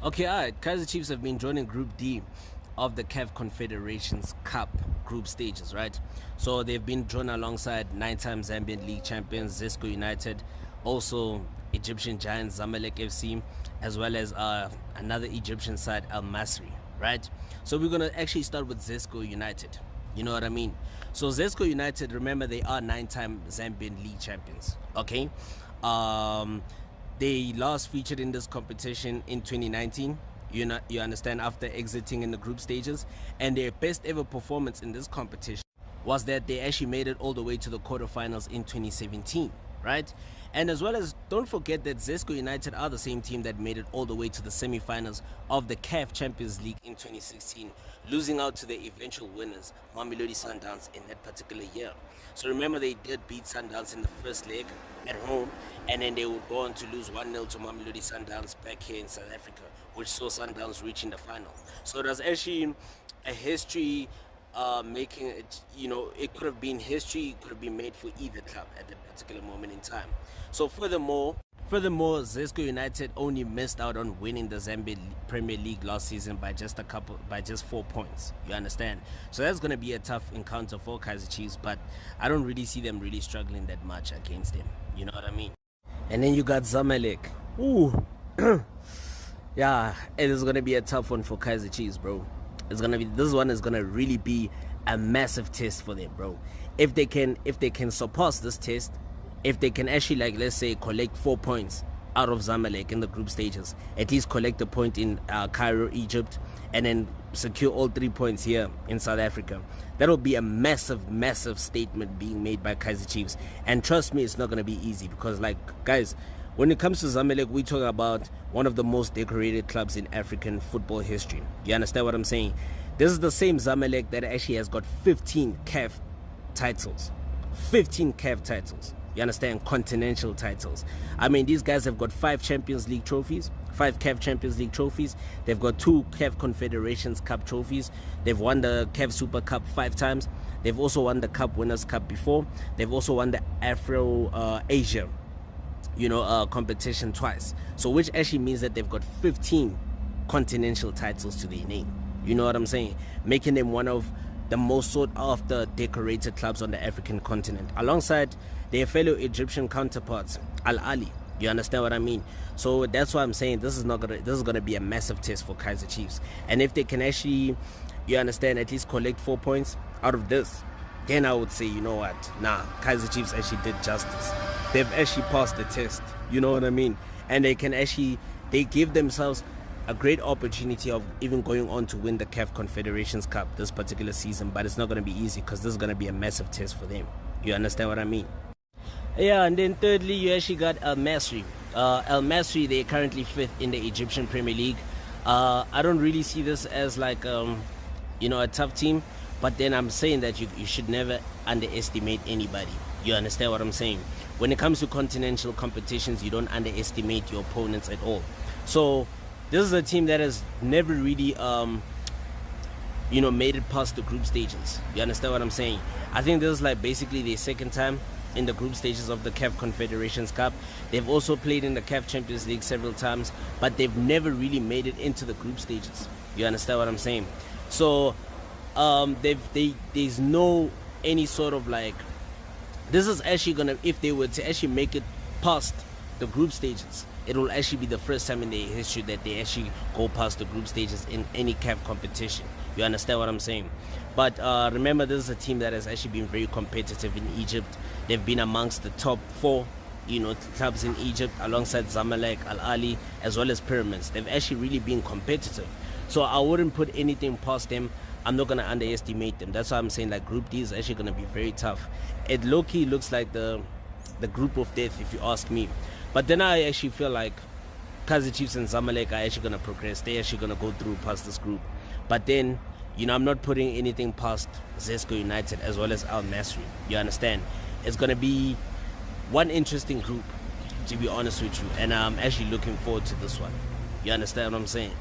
Okay, all right. Kaizer Chiefs have been joining Group D of the CAF Confederations Cup group stages, right? So they've been drawn alongside nine-time Zambian League champions Zesco United, also Egyptian giants Zamalek FC, as well as another Egyptian side, Masry, right? So we're gonna actually start with Zesco United. You know what I mean? So Zesco United, remember they are nine-time Zambian League champions. Okay, they last featured in this competition in 2019. You understand, after exiting in the group stages, and their best ever performance in this competition was that they actually made it all the way to the quarterfinals in 2017, right? And as well as, don't forget that Zesco United are the same team that made it all the way to the semi-finals of the CAF Champions League in 2016, losing out to the eventual winners, Mamelodi Sundowns, in that particular year. So remember, they did beat Sundowns in the first leg at home, and then they would go on to lose 1-0 to Mamelodi Sundowns back here in South Africa, which saw Sundowns reaching the final. So it was actually a history making it, it could have been history, it could have been made for either club at that particular moment in time. So furthermore, Zesco United only missed out on winning the Zambian Premier League last season by just 4 points. You understand? So that's going to be a tough encounter for Kaizer Chiefs, but I don't really see them really struggling that much against them. You know what I mean? And then you got Zamalek. Ooh. Yeah, it is going to be a tough one for Kaizer Chiefs, bro. This one is gonna really be a massive test for them, bro. If they can surpass this test, if they can actually, like, let's say, collect 4 points out of Zamalek in the group stages, at least collect a point in Cairo, Egypt, and then secure all 3 points here in South Africa, that'll be a massive statement being made by Kaizer Chiefs. And trust me, it's not gonna be easy, because, like, guys, when it comes to Zamalek, we talk about one of the most decorated clubs in African football history. You understand what I'm saying? This is the same Zamalek that actually has got 15 CAF titles. 15 CAF titles. You understand? Continental titles. I mean, these guys have got 5 Champions League trophies, 5 CAF Champions League trophies. They've got 2 CAF Confederations Cup trophies. They've won the CAF Super Cup 5 times. They've also won the Cup Winners' Cup before. They've also won the Afro-Asia competition twice. So which actually means that they've got 15 continental titles to their name. You know what I'm saying? Making them one of the most sought after decorated clubs on the African continent, alongside their fellow Egyptian counterparts, Al Ahly. You understand what I mean? So that's why I'm saying this is gonna be a massive test for Kaizer Chiefs. And if they can actually, you understand, at least collect 4 points out of this, then I would say, you know what, Kaizer Chiefs actually did justice. They've actually passed the test, you know what I mean? And they give themselves a great opportunity of even going on to win the CAF Confederations Cup this particular season, but it's not going to be easy, because this is going to be a massive test for them. You understand what I mean? Yeah, and then thirdly, you actually got Al Masry. Al Masry, they're currently 5th in the Egyptian Premier League. I don't really see this as like, a tough team. But then I'm saying that you should never underestimate anybody. You understand what I'm saying? When it comes to continental competitions, you don't underestimate your opponents at all. So this is a team that has never really, made it past the group stages. You understand what I'm saying? I think this is like basically their second time in the group stages of the CAF Confederations Cup. They've also played in the CAF Champions League several times, but they've never really made it into the group stages. You understand what I'm saying? So there's no any sort of like, this is actually gonna, if they were to actually make it past the group stages, it will actually be the first time in their history that they actually go past the group stages in any CAF competition. You understand what I'm saying? But remember, this is a team that has actually been very competitive in Egypt. They've been amongst the top 4 clubs in Egypt, alongside Zamalek, Al Ahly, as well as Pyramids. They've actually really been competitive, so I wouldn't put anything past them. I'm not going to underestimate them. That's why I'm saying, like, Group D is actually going to be very tough. It low-key looks like the group of death, if you ask me. But then I actually feel like Kaizer Chiefs and Zamalek are actually going to progress. They're actually going to go through past this group. But then, I'm not putting anything past Zesco United as well as Al Masry. You understand? It's going to be one interesting group, to be honest with you. And I'm actually looking forward to this one. You understand what I'm saying?